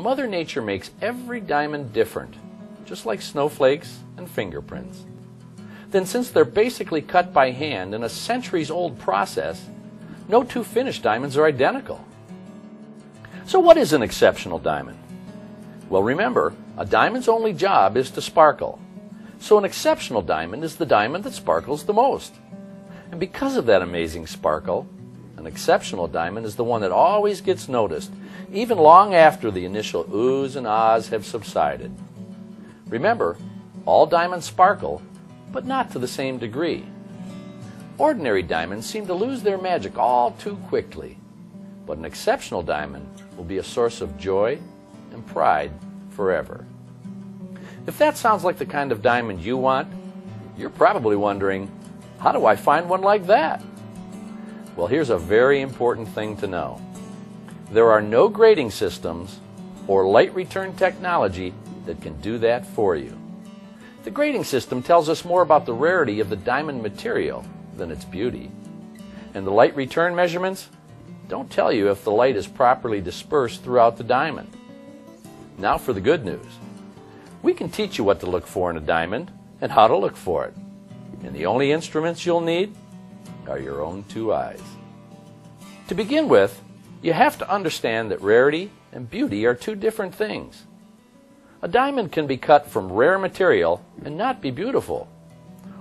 Mother Nature makes every diamond different, just like snowflakes and fingerprints. Then since they're basically cut by hand in a centuries-old process, no two finished diamonds are identical. So what is an exceptional diamond? Well, remember, a diamond's only job is to sparkle. So an exceptional diamond is the diamond that sparkles the most. And because of that amazing sparkle, an exceptional diamond is the one that always gets noticed, even long after the initial oohs and ahs have subsided. Remember, all diamonds sparkle, but not to the same degree. Ordinary diamonds seem to lose their magic all too quickly, but an exceptional diamond will be a source of joy and pride forever. If that sounds like the kind of diamond you want, you're probably wondering, how do I find one like that? Well, here's a very important thing to know. There are no grading systems or light return technology that can do that for you. The grading system tells us more about the rarity of the diamond material than its beauty. And the light return measurements don't tell you if the light is properly dispersed throughout the diamond. Now for the good news. We can teach you what to look for in a diamond and how to look for it. And the only instruments you'll need are your own two eyes. To begin with, you have to understand that rarity and beauty are two different things. A diamond can be cut from rare material and not be beautiful.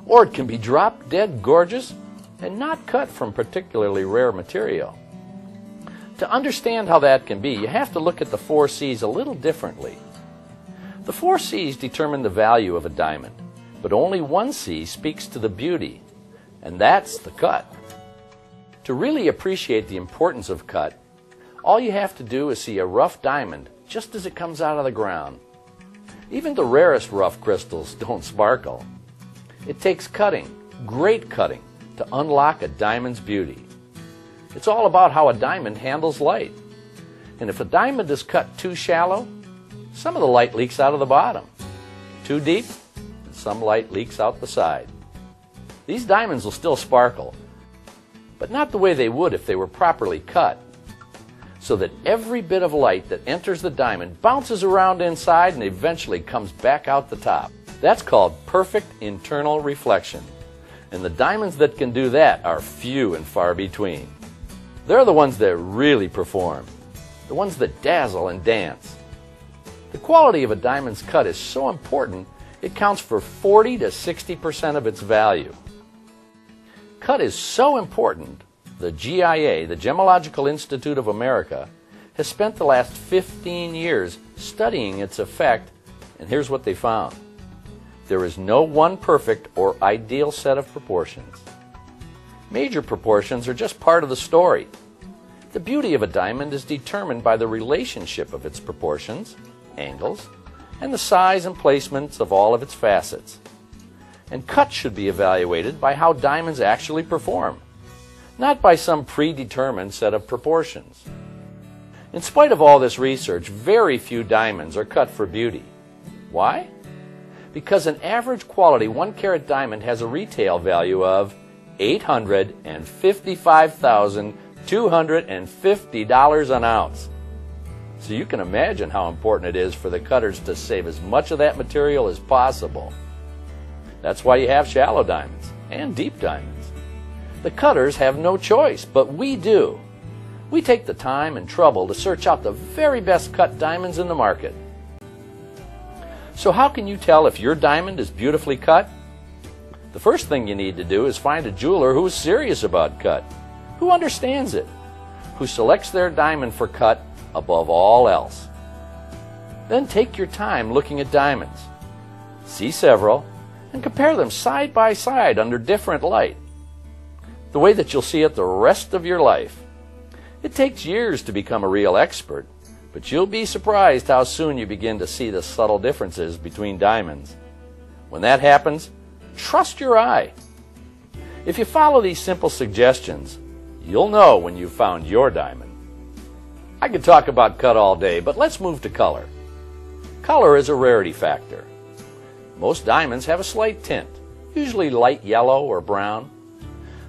Or it can be drop-dead gorgeous and not cut from particularly rare material. To understand how that can be, you have to look at the 4C's a little differently. The 4C's determine the value of a diamond, but only one C speaks to the beauty, and that's the cut. To really appreciate the importance of cut, all you have to do is see a rough diamond just as it comes out of the ground. Even the rarest rough crystals don't sparkle. It takes cutting, great cutting, to unlock a diamond's beauty. It's all about how a diamond handles light. And if a diamond is cut too shallow, some of the light leaks out of the bottom. Too deep, and some light leaks out the side. These diamonds will still sparkle, but not the way they would if they were properly cut, so that every bit of light that enters the diamond bounces around inside and eventually comes back out the top. That's called perfect internal reflection. And the diamonds that can do that are few and far between. They're the ones that really perform, the ones that dazzle and dance. The quality of a diamond's cut is so important, it counts for 40 to 60% of its value. Cut is so important, the GIA, the Gemological Institute of America, has spent the last 15 years studying its effect, and here's what they found. There is no one perfect or ideal set of proportions. Major proportions are just part of the story. The beauty of a diamond is determined by the relationship of its proportions, angles, and the size and placements of all of its facets. And cut should be evaluated by how diamonds actually perform, not by some predetermined set of proportions. In spite of all this research, very few diamonds are cut for beauty. Why? Because an average quality 1-carat diamond has a retail value of $855,250 an ounce. So you can imagine how important it is for the cutters to save as much of that material as possible. That's why you have shallow diamonds and deep diamonds. The cutters have no choice, but we do. We take the time and trouble to search out the very best cut diamonds in the market. So how can you tell if your diamond is beautifully cut? The first thing you need to do is find a jeweler who is serious about cut, who understands it, who selects their diamond for cut above all else. Then take your time looking at diamonds. See several and compare them side by side under different light, the way that you'll see it the rest of your life. It takes years to become a real expert, but you'll be surprised how soon you begin to see the subtle differences between diamonds. When that happens, trust your eye. If you follow these simple suggestions, you'll know when you've found your diamond. I could talk about cut all day, but let's move to color. Color is a rarity factor. Most diamonds have a slight tint, usually light yellow or brown.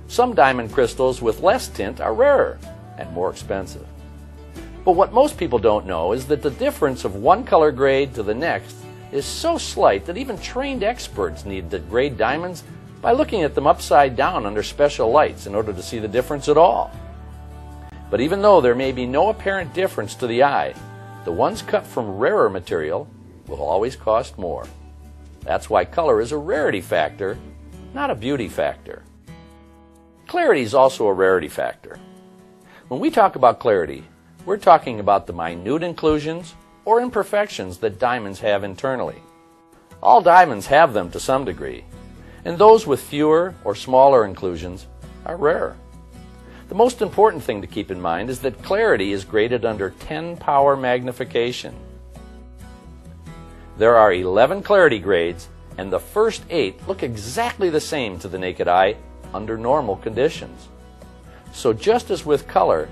Some diamond crystals with less tint are rarer and more expensive. But what most people don't know is that the difference of one color grade to the next is so slight that even trained experts need to grade diamonds by looking at them upside down under special lights in order to see the difference at all. But even though there may be no apparent difference to the eye, the ones cut from rarer material will always cost more. That's why color is a rarity factor, not a beauty factor. Clarity is also a rarity factor. When we talk about clarity, we're talking about the minute inclusions or imperfections that diamonds have internally. All diamonds have them to some degree, and those with fewer or smaller inclusions are rare. The most important thing to keep in mind is that clarity is graded under 10-power magnification. There are 11 clarity grades, and the first 8 look exactly the same to the naked eye under normal conditions. So just as with color,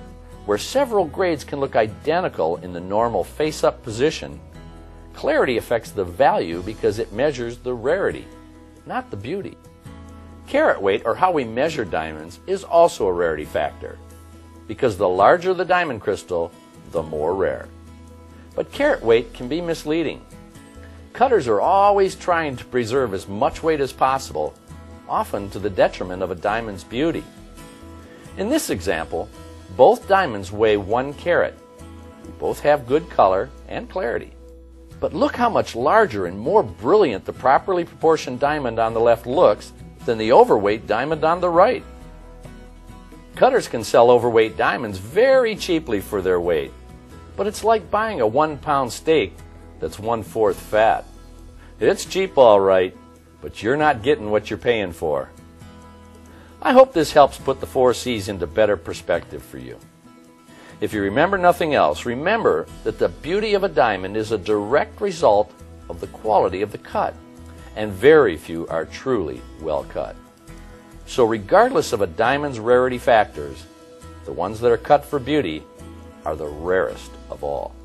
where several grades can look identical in the normal face-up position, clarity affects the value because it measures the rarity, not the beauty. Carat weight, or how we measure diamonds, is also a rarity factor, because the larger the diamond crystal, the more rare. But carat weight can be misleading. Cutters are always trying to preserve as much weight as possible, often to the detriment of a diamond's beauty. In this example, both diamonds weigh 1 carat. Both have good color and clarity. But look how much larger and more brilliant the properly proportioned diamond on the left looks than the overweight diamond on the right. Cutters can sell overweight diamonds very cheaply for their weight, but it's like buying a 1-pound steak that's 1/4 fat. It's cheap all right, but you're not getting what you're paying for. I hope this helps put the 4C's into better perspective for you. If you remember nothing else, remember that the beauty of a diamond is a direct result of the quality of the cut, and very few are truly well cut. So regardless of a diamond's rarity factors, the ones that are cut for beauty are the rarest of all.